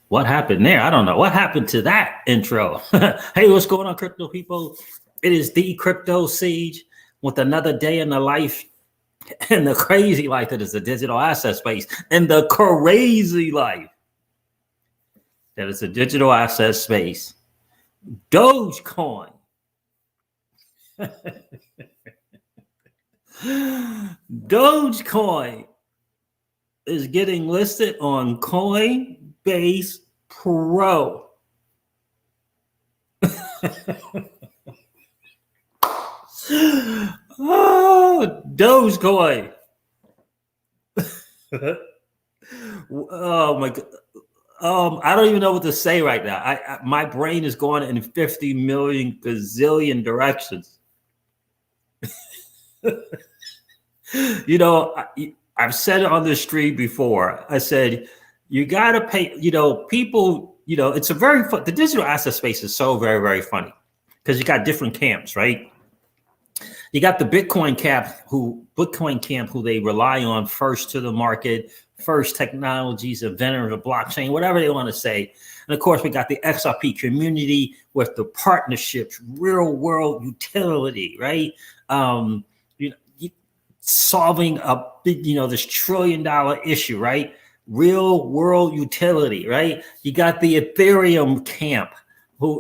What happened there? I don't know. What happened to that intro? Hey, what's going on, crypto people? It is the Crypto Siege with another day in the life and the crazy life that is the digital asset space and the crazy life that is the digital asset space. Dogecoin. Dogecoin is getting listed on Coinbase Pro. Oh, Dogecoin. Oh my God. I don't even know what to say right now. My brain is going in 50 million gazillion directions. You know, I've said it on the street before. I said, you got to pay, people, it's a very fun, the digital asset space is so very, very funny because you got different camps, right? You got the Bitcoin camp who they rely on first to the market, first technologies, inventor of blockchain, whatever they want to say. And of course, we got the XRP community with the partnerships, real world utility, right? Solving a big, this $1 trillion issue, right? Real world utility, right? You got the Ethereum camp, who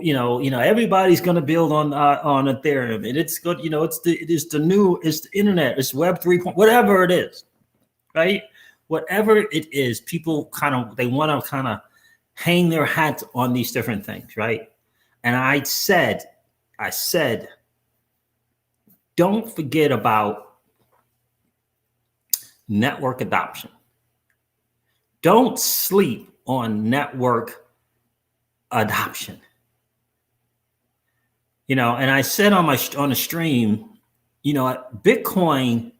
everybody's going to build on Ethereum, and it's good. It's the internet, it's Web 3. Whatever it is, right? Whatever it is, people they want to kind of hang their hats on these different things, right? And I said, don't forget about network adoption. Don't sleep on network adoption. And I said on the stream, Bitcoin,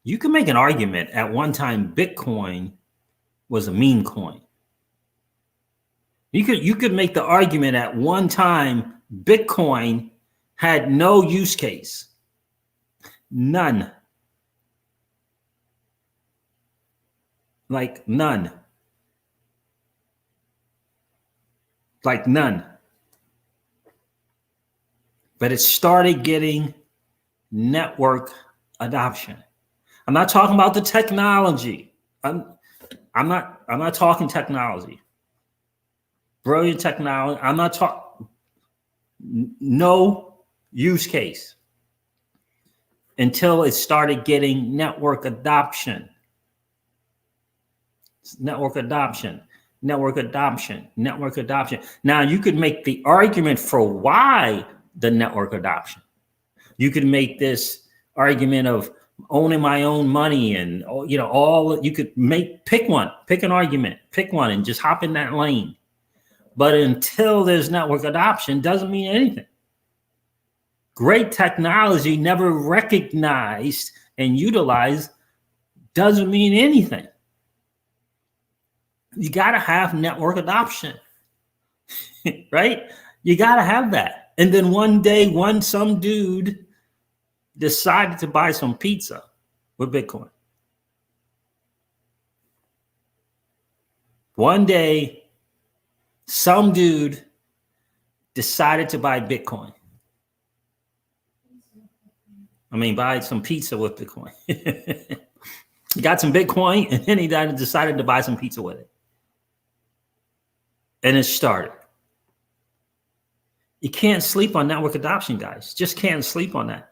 you can make an argument at one time Bitcoin was a meme coin. You could make the argument at one time Bitcoin had no use case. None. Like none. Like none. But it started getting network adoption. I'm not talking about the technology. I'm not talking technology. Brilliant technology. I'm not talking no use case until it started getting network adoption. Network adoption. Network adoption. Network adoption. Now you could make the argument for why the network adoption. You could make this argument of owning my own money and all you could pick an argument, pick one and just hop in that lane. But until there's network adoption, doesn't mean anything. Great technology never recognized and utilized doesn't mean anything. You got to have network adoption, right? You got to have that. And then one day, some dude decided to buy some pizza with Bitcoin. One day, some dude decided to buy Bitcoin. Buy some pizza with Bitcoin. He got some Bitcoin and then he decided to buy some pizza with it. And it started. You can't sleep on network adoption, guys. Just can't sleep on that.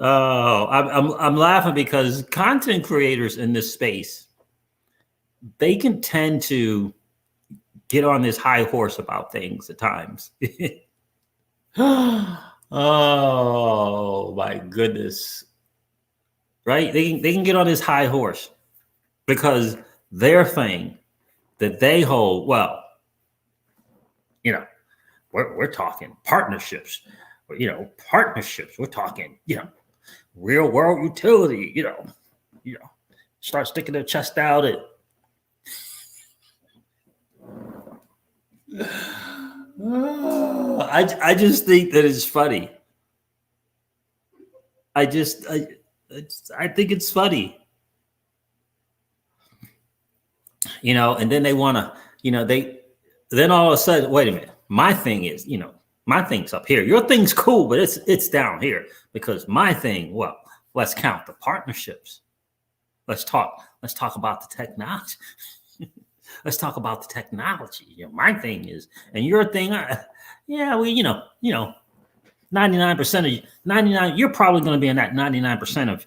I'm laughing because content creators in this space, they can tend to get on this high horse about things at times. Oh my goodness. Right? They can get on this high horse because their thing that they hold, well, we're talking partnerships, partnerships. We're talking, real world utility, start sticking their chest out at I just think that it's funny. I think it's funny. and then they want to, then all of a sudden, wait a minute, my thing is, my thing's up here. Your thing's cool, but it's down here because my thing, well, let's count the partnerships. Let's talk about the technology. Let's talk about the technology. My thing is, and your thing, yeah, well, 99% of 99, you're probably going to be in that 99% of,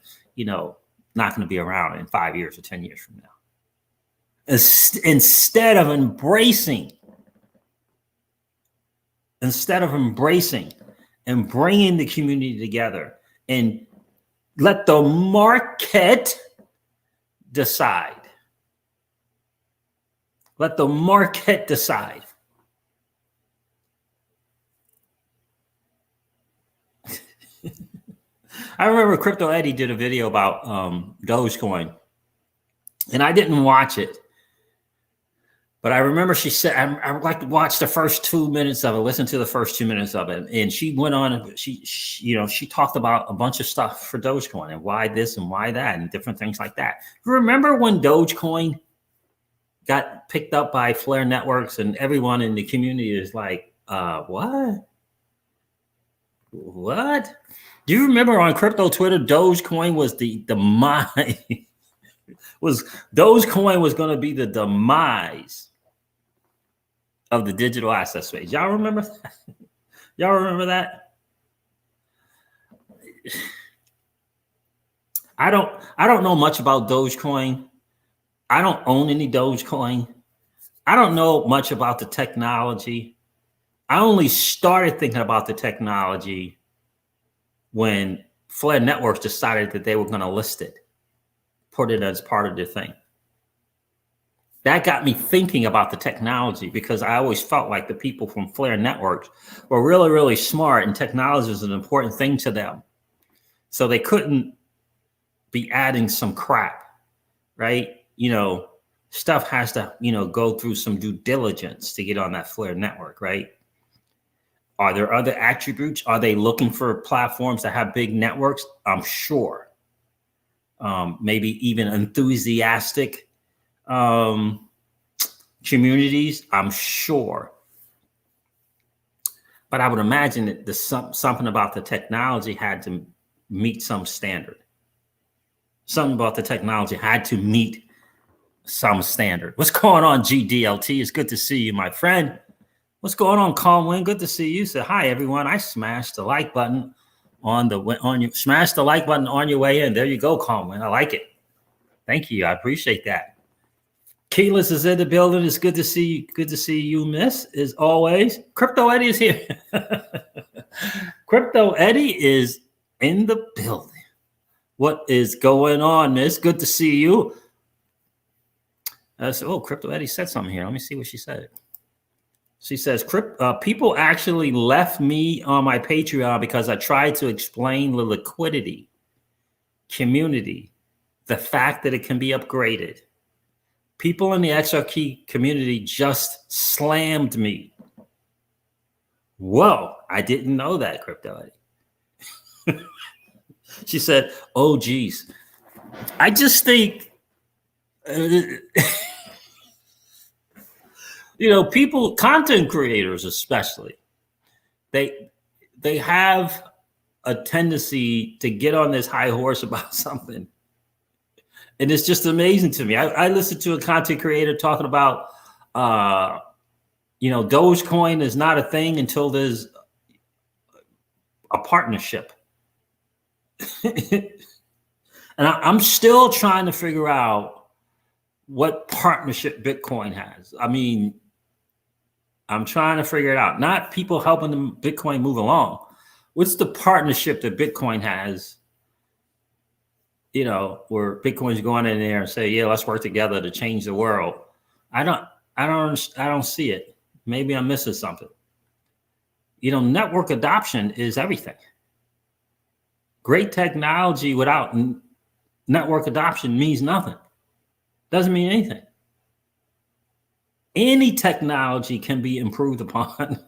not going to be around in 5 years or 10 years from now. Instead of embracing and bringing the community together and let the market decide. Let the market decide. I remember Crypto Eddie did a video about Dogecoin, and I didn't watch it. But I remember she said, I would like to watch the first 2 minutes of it, listen to the first 2 minutes of it. And she went on and she talked about a bunch of stuff for Dogecoin and why this and why that and different things like that. Remember when Dogecoin got picked up by Flare Networks and everyone in the community is like, what? What? Do you remember on crypto Twitter, Dogecoin was the demise? Dogecoin was going to be the demise of the digital asset space. Y'all remember that? Y'all remember that? I don't know much about Dogecoin. I don't own any Dogecoin. I don't know much about the technology. I only started thinking about the technology when Flare Networks decided that they were going to list it, put it as part of their thing. That got me thinking about the technology because I always felt like the people from Flare Networks were really, really smart and technology is an important thing to them. So they couldn't be adding some crap, right? Stuff has to, go through some due diligence to get on that Flare network, right? Are there other attributes? Are they looking for platforms that have big networks? I'm sure. Maybe even enthusiastic communities, I'm sure. But I would imagine that something about the technology had to meet some standard. Something about the technology had to meet some standard. What's going on, GDLT? It's good to see you, my friend. What's going on, Conwin? Good to see you. Say hi, everyone. I smashed the like button smash the like button on your way in. There you go, Conwin. I like it. Thank you. I appreciate that. Keyless is in the building. It's good to see you. Good to see you, miss, as always. Crypto Eddie is here. Crypto Eddie is in the building. What is going on, miss? Good to see you. Crypto Eddie said something here. Let me see what she said. She says, people actually left me on my Patreon because I tried to explain the liquidity, community, the fact that it can be upgraded. People in the XRP community just slammed me. Whoa, I didn't know that, Crypto Eddie. She said, oh, geez. I just think... people, content creators especially, they have a tendency to get on this high horse about something. And it's just amazing to me. I listened to a content creator talking about, Dogecoin is not a thing until there's a partnership. And I'm still trying to figure out what partnership Bitcoin has. I mean, I'm trying to figure it out. Not people helping the Bitcoin move along. What's the partnership that Bitcoin has? Where Bitcoin's going in there and say, yeah, let's work together to change the world. I don't see it. Maybe I'm missing something. Network adoption is everything. Great technology without network adoption means nothing. Doesn't mean anything. Any technology can be improved upon,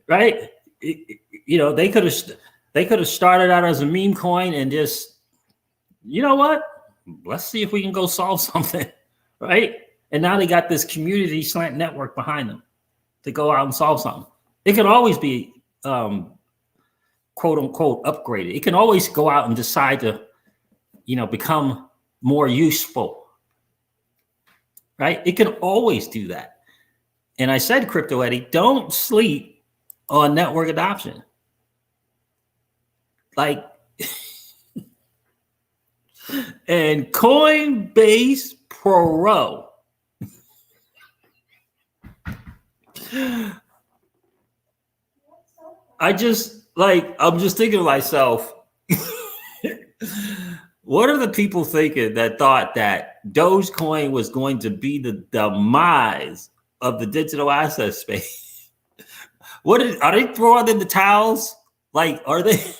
right? They could have started out as a meme coin and just, let's see if we can go solve something. right? And now they got this community slant network behind them to go out and solve something. It can always be quote unquote upgraded. It can always go out and decide to, become more useful, right? It can always do that. And I said, Crypto Eddie, don't sleep on network adoption. Like, and Coinbase Pro. I'm just thinking to myself, what are the people thinking that thought that Dogecoin was going to be the demise of the digital asset space? Are they throwing in the towels? Like, are they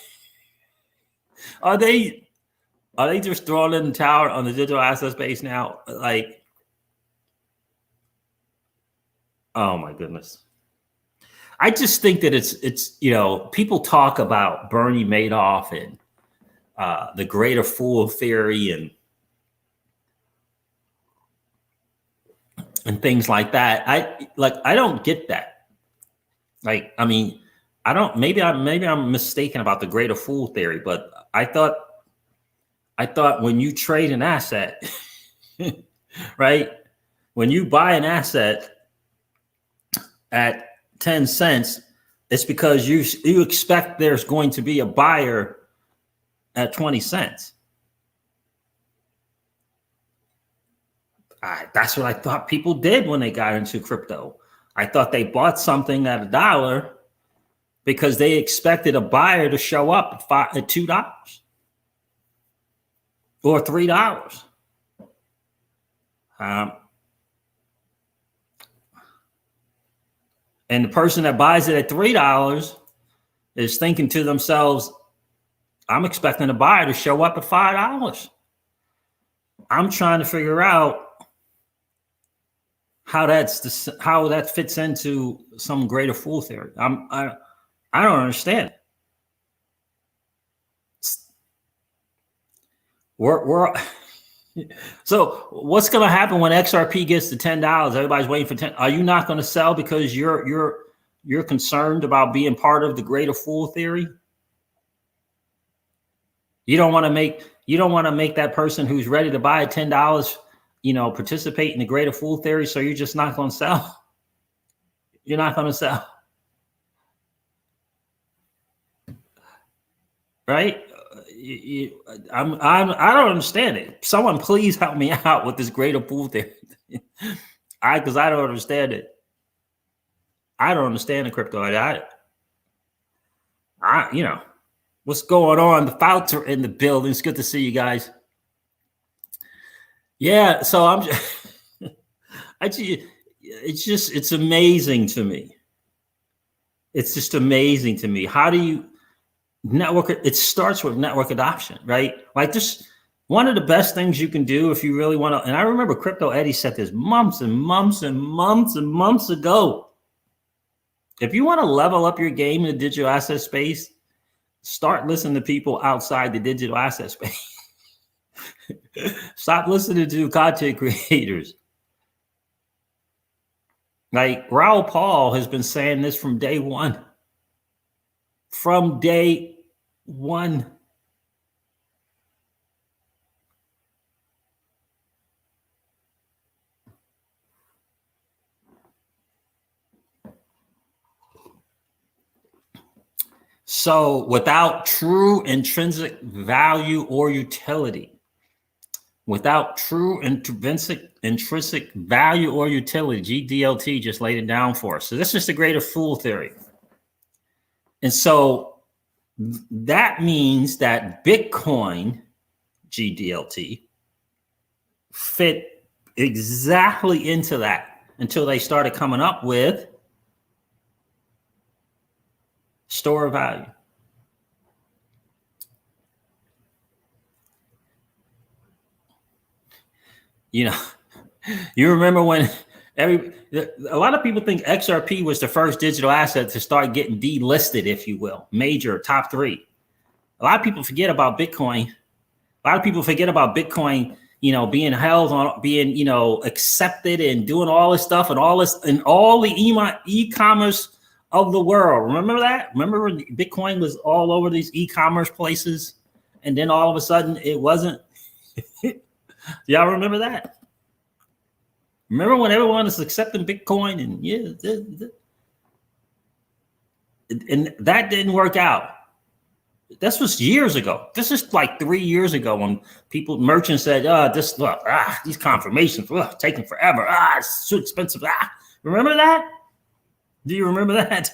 just throwing in the towel on the digital asset space now? Like, oh my goodness. I just think that it's people talk about Bernie Madoff and the greater fool theory and things like that. I don't get that. Like, I mean, I don't, maybe I'm mistaken about the greater fool theory, but I thought when you trade an asset, right? When you buy an asset at 10 cents, it's because you expect there's going to be a buyer at 20 cents. That's what I thought people did when they got into crypto. I thought they bought something at $1 because they expected a buyer to show up at $2 or $3. And the person that buys it at $3 is thinking to themselves, I'm expecting a buyer to show up at $5. I'm trying to figure out how that fits into some greater fool theory. I don't understand. So what's going to happen when XRP gets to $10? Everybody's waiting for 10. Are you not going to sell because you're concerned about being part of the greater fool theory? You don't want to make that person who's ready to buy at $10, participate in the greater fool theory. So you're just not going to sell. You're not going to sell. Right? I don't understand it. Someone please help me out with this greater fool theory. Because I don't understand it. I don't understand the crypto. What's going on? The Fouts in the building. It's good to see you guys. Yeah, so it's amazing to me. It's just amazing to me. How do you network? It starts with network adoption, right? Like, just one of the best things you can do if you really want to. And I remember Crypto Eddie said this months and months and months and months ago. If you want to level up your game in the digital asset space, start listening to people outside the digital asset space. Stop listening to content creators. Like Raoul Paul has been saying this from day one. From day one. So without true intrinsic value or utility, without true intrinsic value or utility, GDLT just laid it down for us. So this is the greater fool theory. And so that means that Bitcoin, GDLT, fit exactly into that until they started coming up with store of value. You remember when a lot of people think XRP was the first digital asset to start getting delisted, if you will, major top 3. A lot of people forget about Bitcoin. A lot of people forget about Bitcoin being held on, being, accepted and doing all this stuff and all the e-commerce of the world. Remember that? Remember when Bitcoin was all over these e-commerce places and then all of a sudden it wasn't? Y'all remember that? Remember when everyone was accepting Bitcoin and that didn't work out. This was years ago. This is like 3 years ago when merchants said, these confirmations, taking forever. It's too expensive. Remember that? Do you remember that?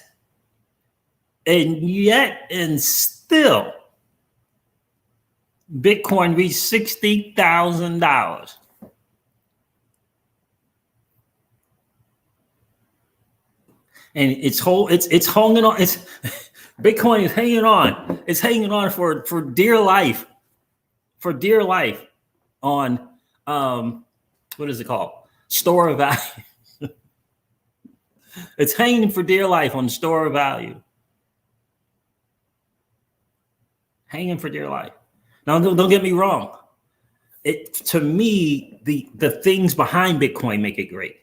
And still, Bitcoin reached $60,000. And it's hanging on. Bitcoin is hanging on. It's hanging on for dear life. For dear life on what is it called? Store of value. It's hanging for dear life on store of value. Hanging for dear life. Now, don't get me wrong. To me, the things behind Bitcoin make it great.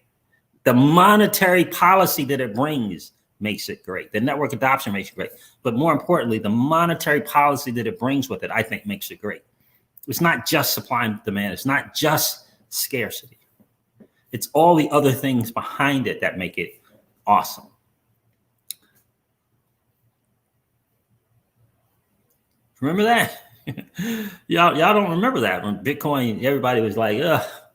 The monetary policy that it brings makes it great. The network adoption makes it great. But more importantly, the monetary policy that it brings with it, I think, makes it great. It's not just supply and demand. It's not just scarcity. It's all the other things behind it that make it awesome. Remember that? y'all don't remember that when Bitcoin, everybody was like,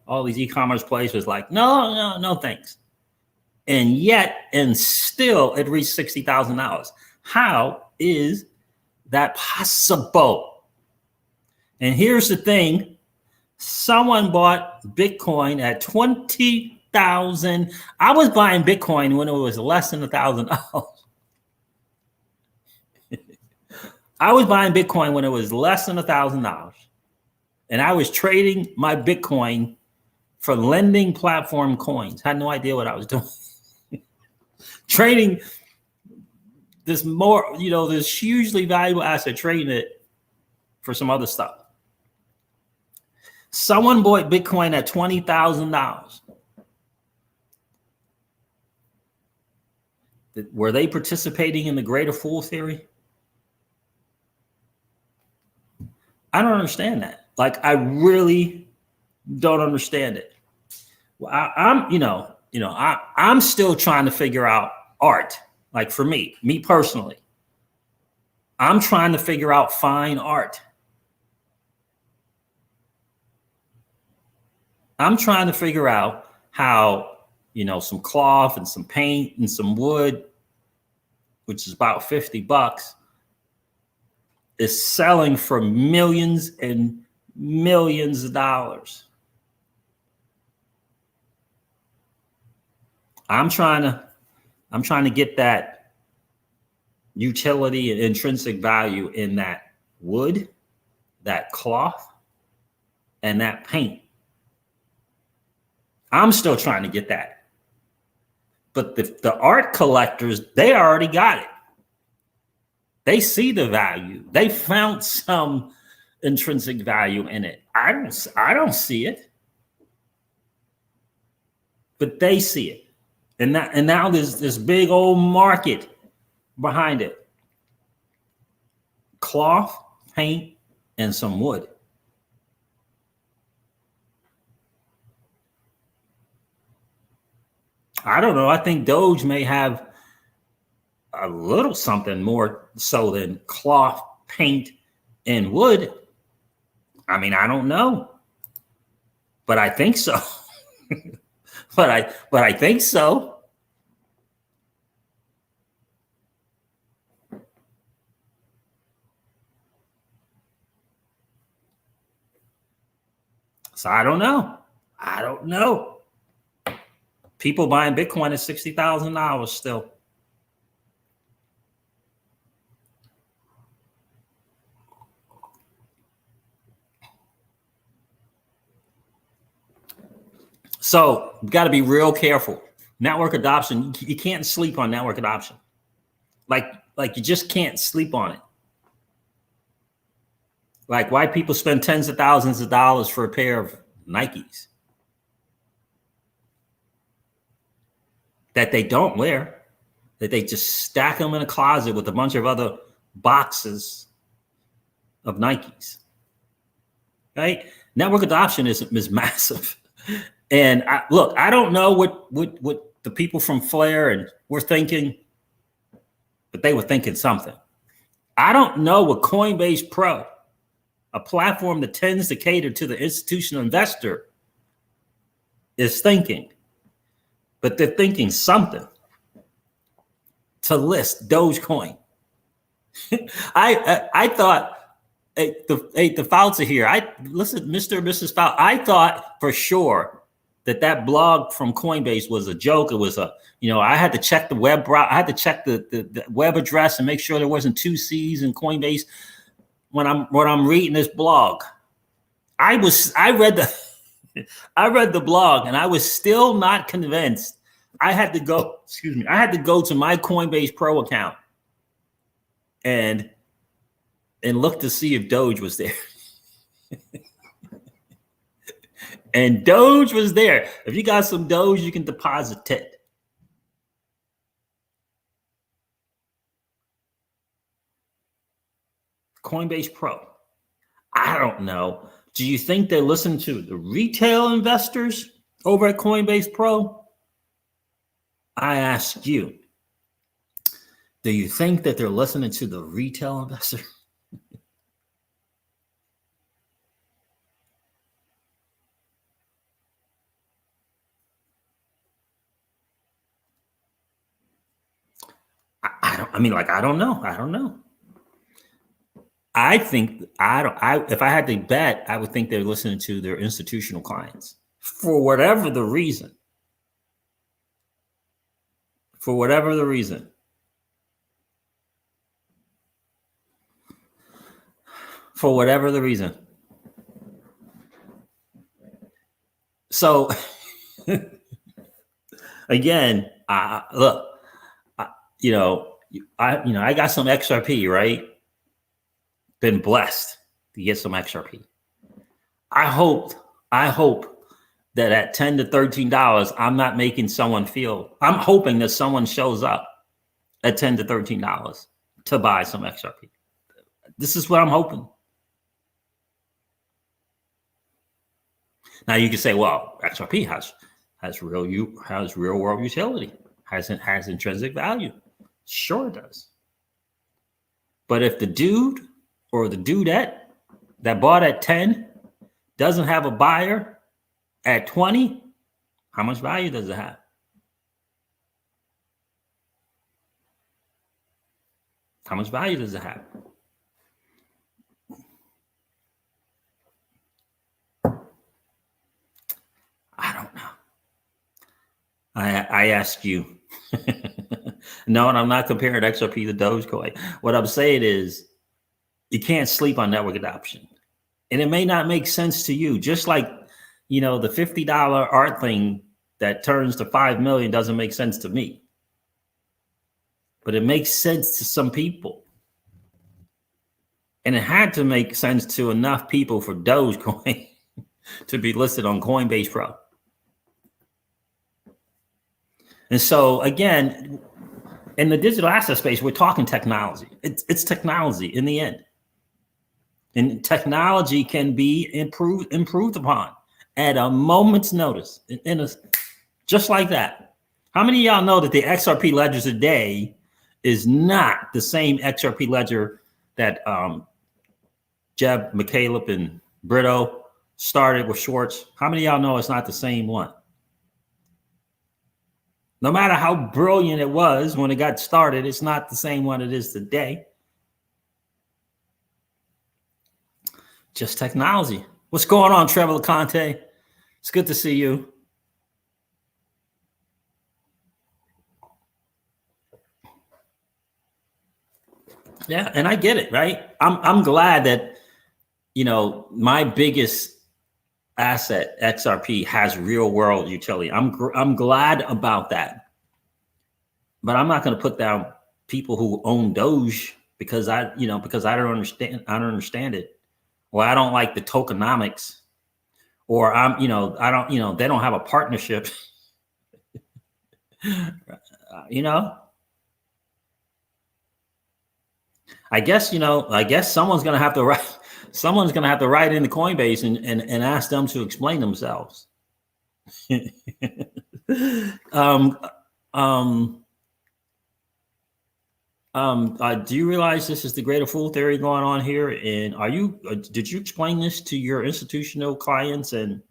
all these e-commerce places was like, no, thanks. And still it reached $60,000. How is that possible? And here's the thing. Someone bought Bitcoin at 20,000. I was buying Bitcoin when it was less than $1,000. I was buying Bitcoin when it was less than $1,000. And I was trading my Bitcoin for lending platform coins. Had no idea what I was doing. Trading this this hugely valuable asset, trading it for some other stuff. Someone bought Bitcoin at $20,000. Were they participating in the greater fool theory? I don't understand that. Like, I really don't understand it. Well, I'm still trying to figure out art. Like, for me personally, I'm trying to figure out fine art. I'm trying to figure out how, some cloth and some paint and some wood, which is about $50, is selling for millions and millions of dollars. I'm trying to get that utility and intrinsic value in that wood, that cloth, and that paint. I'm still trying to get that. But the art collectors, they already got it. They see the value. They found some intrinsic value in it. I don't see it. But they see it. And now there's this big old market behind it. Cloth, paint, and some wood. I don't know. I think Doge may have a little something more so than cloth, paint, and wood. I mean, I don't know, but I think so. but I think so. So I don't know. People buying Bitcoin at $60,000 still. So you got to be real careful. Network adoption, you can't sleep on network adoption. Like you just can't sleep on it. Like, why people spend tens of thousands of dollars for a pair of Nikes that they don't wear, that they just stack them in a closet with a bunch of other boxes of Nikes, right? Network adoption is massive. And look, I don't know what the people from Flare and were thinking, but they were thinking something. I don't know what Coinbase Pro, a platform that tends to cater to the institutional investor, is thinking, but they're thinking something to list Dogecoin. I thought, the Fouts are here. Listen, Mr. and Mrs. Fout, I thought for sure that blog from Coinbase was a joke. It was I had to check the web browser. I had to check the web address and make sure there wasn't 2 C's in Coinbase when I'm reading this blog. I read the blog and I was still not convinced. I had to go to my Coinbase Pro account and look to see if Doge was there. And Doge was there. If you got some Doge, you can deposit it. Coinbase Pro. I don't know. Do you think they're listening to the retail investors over at Coinbase Pro? I ask you, do you think that they're listening to the retail investor? I don't know. I think if I had to bet, I would think they're listening to their institutional clients for whatever the reason. For whatever the reason. For whatever the reason. So again, look, I got some XRP, right? Been blessed to get some XRP. I hope that at $10 to $13, I'm not making someone feel. I'm hoping that someone shows up at $10 to $13 to buy some XRP. This is what I'm hoping. Now you can say, well, XRP has real world utility, has intrinsic value. Sure it does. But if the dude or the dudette that bought at 10 doesn't have a buyer at 20, how much value does it have? How much value does it have? I don't know. I ask you. No, and I'm not comparing XRP to Dogecoin. What I'm saying is you can't sleep on network adoption. And it may not make sense to you. Just like, the $50 art thing that turns to 5 million doesn't make sense to me. But it makes sense to some people. And it had to make sense to enough people for Dogecoin to be listed on Coinbase Pro. And so again, in the digital asset space, we're talking technology. It's technology in the end. And technology can be improved upon at a moment's notice. Just like that. How many of y'all know that the XRP ledger today is not the same XRP ledger that Jeb, McCaleb, and Brito started with Schwartz? How many of y'all know it's not the same one? No matter how brilliant it was when it got started, it's not the same one it is today. Just technology. What's going on, Trevor LeConte? It's good to see you. Yeah, and I get it, right? I'm glad that, my biggest asset, XRP, has real world utility. I'm glad about that. But I'm not going to put down people who own Doge because I don't understand it. Or I don't like the tokenomics, or I'm, I don't, they don't have a partnership. I guess, someone's going to have to write into Coinbase and ask them to explain themselves. Do you realize this is the greater fool theory going on here? And did you explain this to your institutional clients? And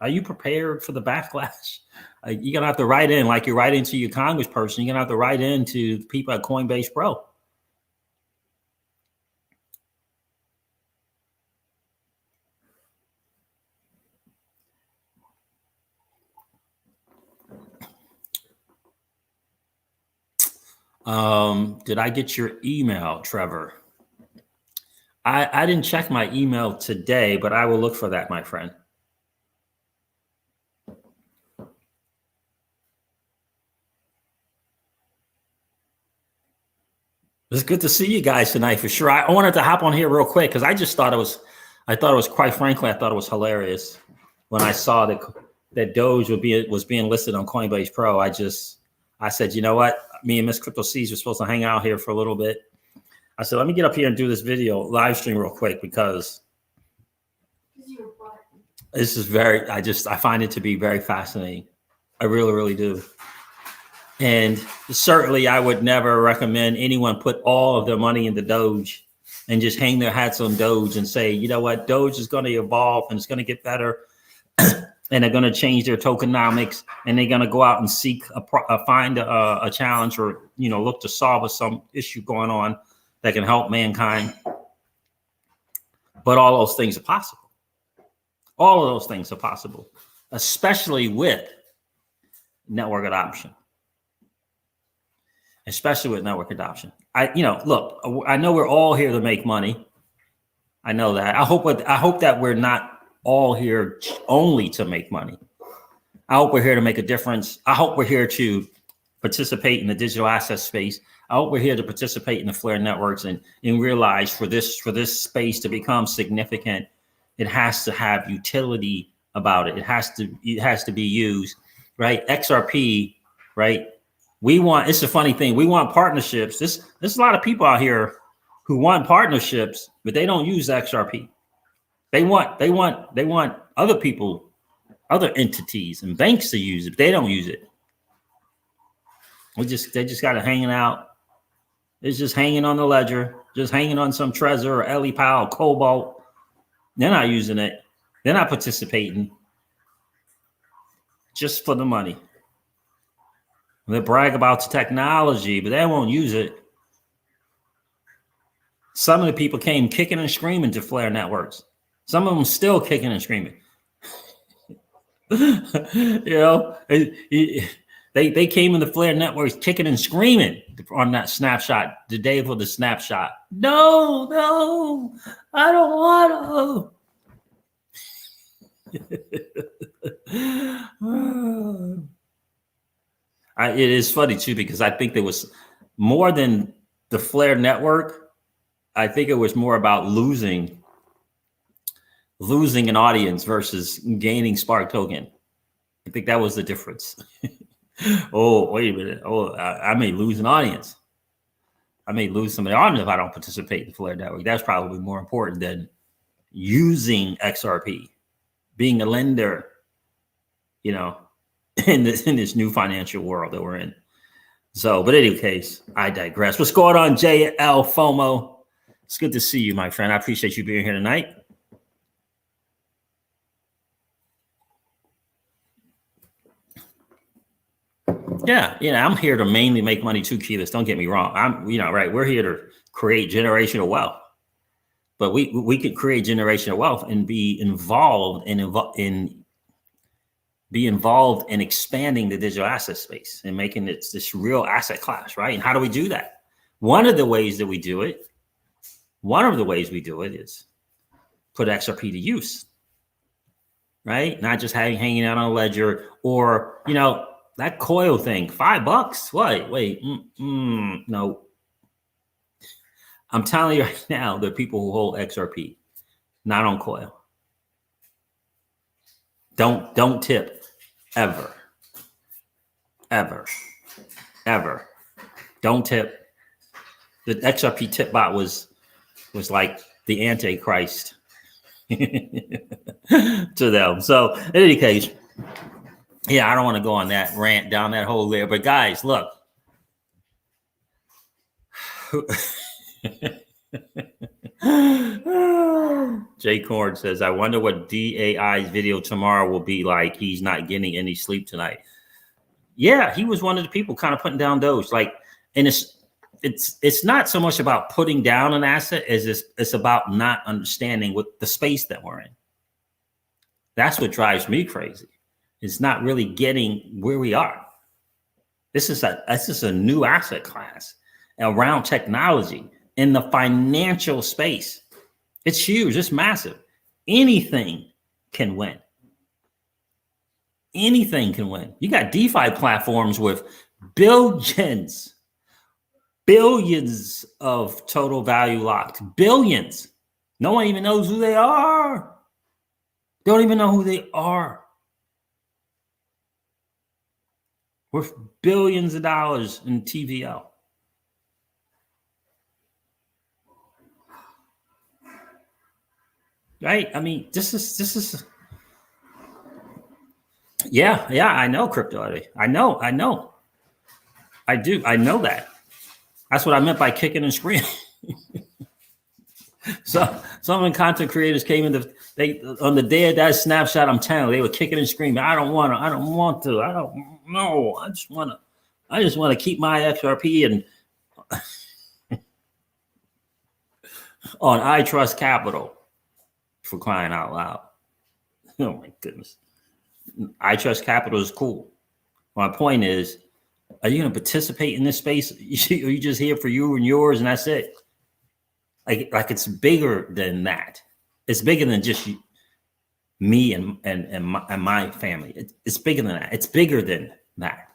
are you prepared for the backlash? You're going to have to write in, like you're writing to your congressperson. You're going to have to write in to people at Coinbase Pro. Did I get your email, Trevor? I didn't check my email today, but I will look for that, my friend. It's good to see you guys tonight for sure. I wanted to hop on here real quick because I just thought it was, quite frankly, I thought it was hilarious when I saw that Doge was being listed on Coinbase Pro. I said, you know what? Me and Miss Crypto C's were supposed to hang out here for a little bit. I said, let me get up here and do this video live stream real quick because this is I find it to be very fascinating. I really, really do. And certainly I would never recommend anyone put all of their money into Doge and just hang their hats on Doge and say, you know what, Doge is going to evolve and it's going to get better. And they're going to change their tokenomics and they're going to go out and find a challenge or, look to solve some issue going on that can help mankind. But all those things are possible. All of those things are possible, especially with network adoption. Look, I know we're all here to make money. I know that. I hope that we're not all here only to make money. I hope we're here to make a difference. I hope we're here to participate in the digital asset space. I hope we're here to participate in the Flare networks and realize for this space to become significant, it has to have utility about it. It has to be used, right? XRP, right? It's a funny thing. We want partnerships. There's a lot of people out here who want partnerships, but they don't use XRP. They want other people, other entities and banks to use it, but they don't use it. They just got it hanging out. It's just hanging on the ledger, just hanging on some Trezor or LEPAL or Cobalt. They're not using it. They're not participating. Just for the money. They brag about the technology, but they won't use it. Some of the people came kicking and screaming to Flare networks. Some of them still kicking and screaming. They came in the Flare networks kicking and screaming on that snapshot, the day for the snapshot. No, I don't want to. It is funny too, because I think there was more than the Flare network. I think it was more about losing an audience versus gaining Spark token. I think that was the difference. Oh, wait a minute. Oh, I may lose an audience. I may lose some of the audience if I don't participate in the Flare network. That's probably more important than using XRP, being a lender, in this new financial world that we're in. So, but in any case, I digress. What's going on, JL FOMO? It's good to see you, my friend. I appreciate you being here tonight. Yeah, I'm here to mainly make money too, Keyless. Don't get me wrong. Right. We're here to create generational wealth, but we could create generational wealth and be involved in expanding the digital asset space and making it this real asset class, right? And how do we do that? One of the ways we do it is put XRP to use, right? Not just hanging out on a ledger or, that coil thing, $5. What? Wait, no. I'm telling you right now, there are people who hold XRP, not on coil. Don't tip ever. Don't tip. The XRP tip bot was like the Antichrist to them. So in any case, yeah, I don't want to go on that rant down that hole there. But guys, look. Jay Korn says, I wonder what DAI's video tomorrow will be like. He's not getting any sleep tonight. Yeah, he was one of the people kind of putting down Doge. Like, and it's not so much about putting down an asset as it's about not understanding what the space that we're in. That's what drives me crazy. It's not really getting where we are. This is a new asset class around technology in the financial space. It's huge. It's massive. Anything can win. Anything can win. You got DeFi platforms with billions of total value locked. Billions. No one even knows who they are. They don't even know who they are. Worth billions of dollars in TVL. Right? I mean, this is yeah, I know crypto. I know. I do. I know that. That's what I meant by kicking and screaming. So some of the content creators came on the day of that snapshot. I'm telling you, they were kicking and screaming. I don't want to. I don't know. I just want to keep my XRP and on I Trust Capital, for crying out loud. Oh my goodness. I Trust Capital is cool. My point is, are you going to participate in this space? Are you just here for you and yours and that's it? Like it's bigger than that. It's bigger than just me and my family. It's bigger than that. It's bigger than that.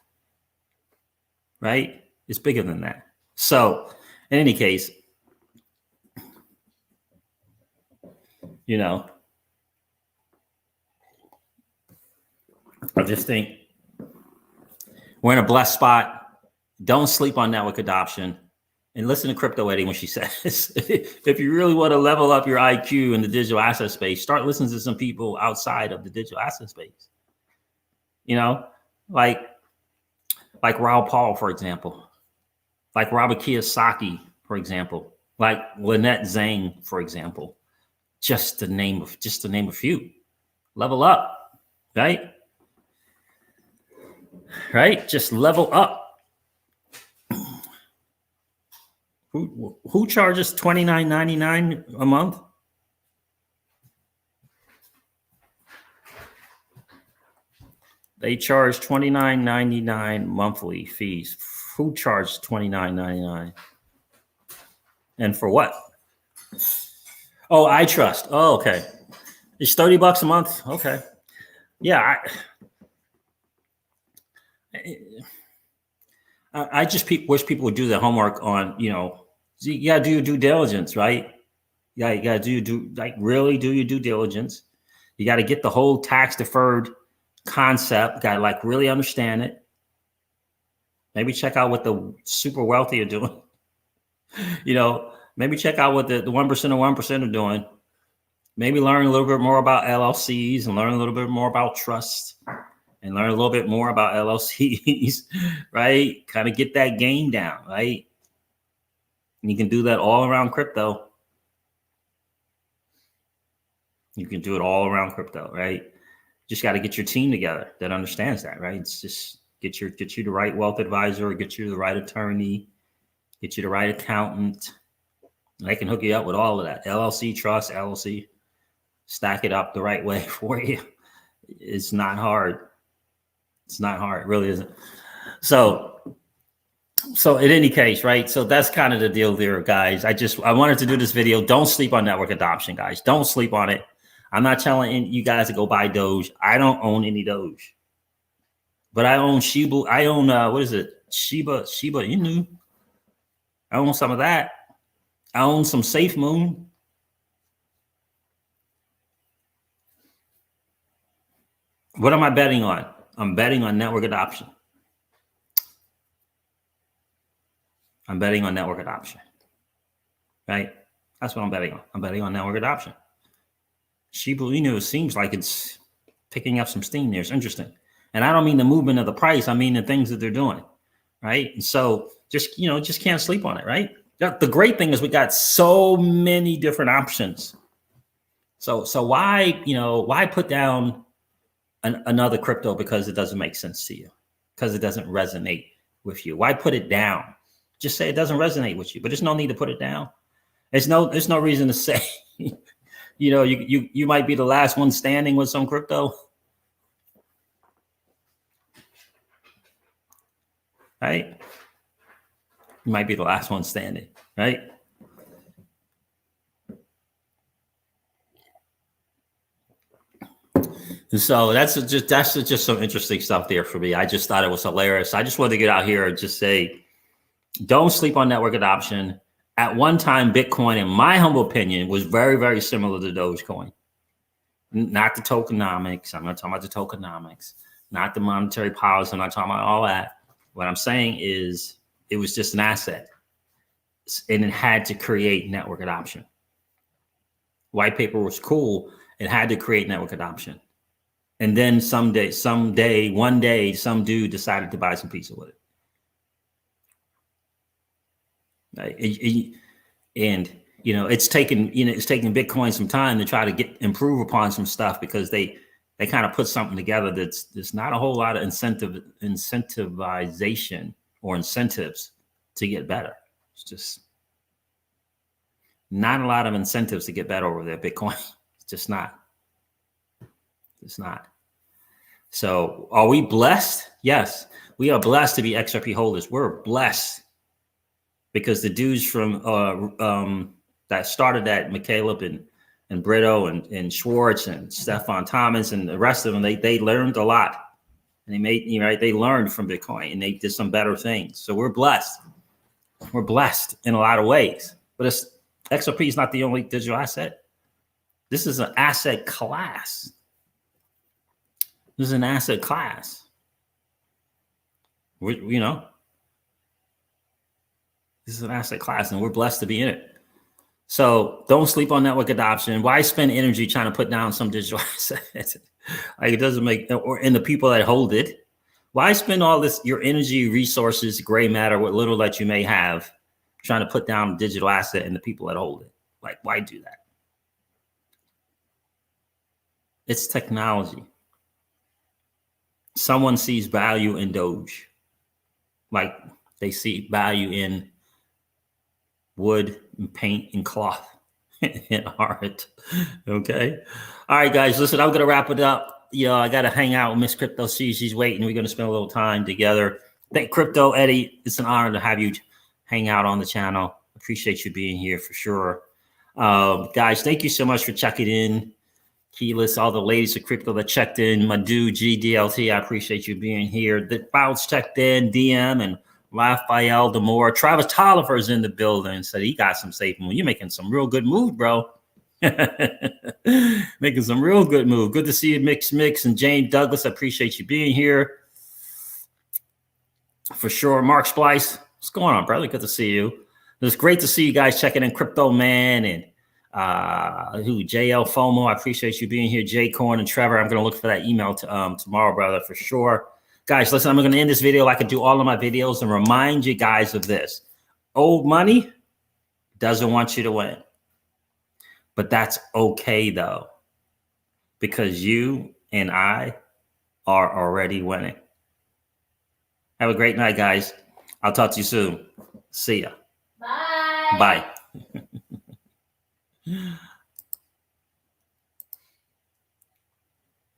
Right? It's bigger than that. So in any case, you know, I just think we're in a blessed spot. Don't sleep on network adoption. And listen to Crypto Eddie when she says, if you really want to level up your IQ in the digital asset space, start listening to some people outside of the digital asset space. You know, like Raoul Paul, for example, like Robert Kiyosaki, for example, like Lynette Zhang, for example, just to name a few. Level up, right? Right? Just level up. Who charges $29.99 a month? They charge $29.99 monthly fees. Who charged $29.99? And for what? Oh, I Trust. Oh, okay. It's $30 a month. Okay. Yeah. I just wish people would do their homework on, you gotta do your due diligence, right? Yeah, you gotta really do your due diligence. You got to get the whole tax deferred concept. Got to really understand it. Maybe check out what the super wealthy are doing. Maybe check out what the 1% of 1% are doing. Maybe learn a little bit more about LLCs and learn a little bit more about trust. And learn a little bit more about LLCs, right? Kind of get that game down, right? And you can do that all around crypto. You can do it all around crypto, right? Just got to get your team together that understands that, right? It's just get you the right wealth advisor, get you the right attorney, get you the right accountant. And they can hook you up with all of that. LLC, trust, LLC. Stack it up the right way for you. It's not hard. It's not hard. It really isn't. So in any case, right? So that's kind of the deal there, guys. I wanted to do this video. Don't sleep on network adoption, guys. Don't sleep on it. I'm not telling you guys to go buy Doge. I don't own any Doge. But I own Shiba. I own, what is it? Shiba Inu. I own some of that. I own some Safe Moon. What am I betting on? I'm betting on network adoption. I'm betting on network adoption, right? That's what I'm betting on. I'm betting on network adoption. Shiba Inu, it seems like it's picking up some steam there. It's interesting. And I don't mean the movement of the price. I mean the things that they're doing, right? And so just, just can't sleep on it, right? The great thing is we got so many different options. So why, why put down another crypto because it doesn't make sense to you, because it doesn't resonate with you? Why put it down? Just say it doesn't resonate with you, but there's no need to put it down. There's no reason to say, you might be the last one standing with some crypto, right? You might be the last one standing, right? And so that's just some interesting stuff there for me. I just thought it was hilarious. I just wanted to get out here and just say, don't sleep on network adoption. At one time, Bitcoin, in my humble opinion, was very, very similar to Dogecoin. Not the tokenomics. I'm not talking about the tokenomics, not the monetary policy. I'm not talking about all that. What I'm saying is it was just an asset, and it had to create network adoption. White paper was cool. It had to create network adoption. And then one day, some dude decided to buy some pizza with it. And it's taken Bitcoin some time to try to improve upon some stuff, because they kind of put something together there's not a whole lot of incentivization or incentives to get better. It's just not a lot of incentives to get better over there. Bitcoin, it's just not. It's not. So are we blessed? Yes, we are blessed to be XRP holders. We're blessed because the dudes from that started that, McCaleb and Brito and Schwartz and Stefan Thomas and the rest of them, they learned a lot. And they learned from Bitcoin, and they did some better things. So we're blessed. We're blessed in a lot of ways. But XRP is not the only digital asset. This is an asset class. This is an asset class. This is an asset class, and we're blessed to be in it. So don't sleep on network adoption. Why spend energy trying to put down some digital asset? Like, it doesn't make, and the people that hold it. Why spend all your energy, resources, gray matter, what little that you may have, trying to put down a digital asset and the people that hold it? Like, why do that? It's technology. Someone sees value in Doge, like they see value in wood and paint and cloth and art. Okay. All right, guys, listen, I'm going to wrap it up. I got to hang out with Miss Crypto C. She's waiting. We're going to spend a little time together. Thank Crypto Eddie. It's an honor to have you hang out on the channel. Appreciate you being here for sure. Guys, thank you so much for checking in. Keyless, all the ladies of crypto that checked in, my dude GDLT, I appreciate you being here. The Bounce checked in, DM and Raphael Demore. Travis Tolliver's in the building, said he got some safe move. You're making some real good move, bro. Making some real good move. Good to see you, Mix, and James Douglas. I appreciate you being here. For sure. Mark Splice, what's going on, brother? Good to see you. It's great to see you guys checking in. Crypto Man and JL FOMO, I appreciate you being here. Jay Corn and Trevor, I'm going to look for that email tomorrow, brother, for sure. Guys, listen, I'm going to end this video like I do all of my videos and remind you guys of this. Old money doesn't want you to win. But that's okay, though, because you and I are already winning. Have a great night, guys. I'll talk to you soon. See ya. Bye. Bye.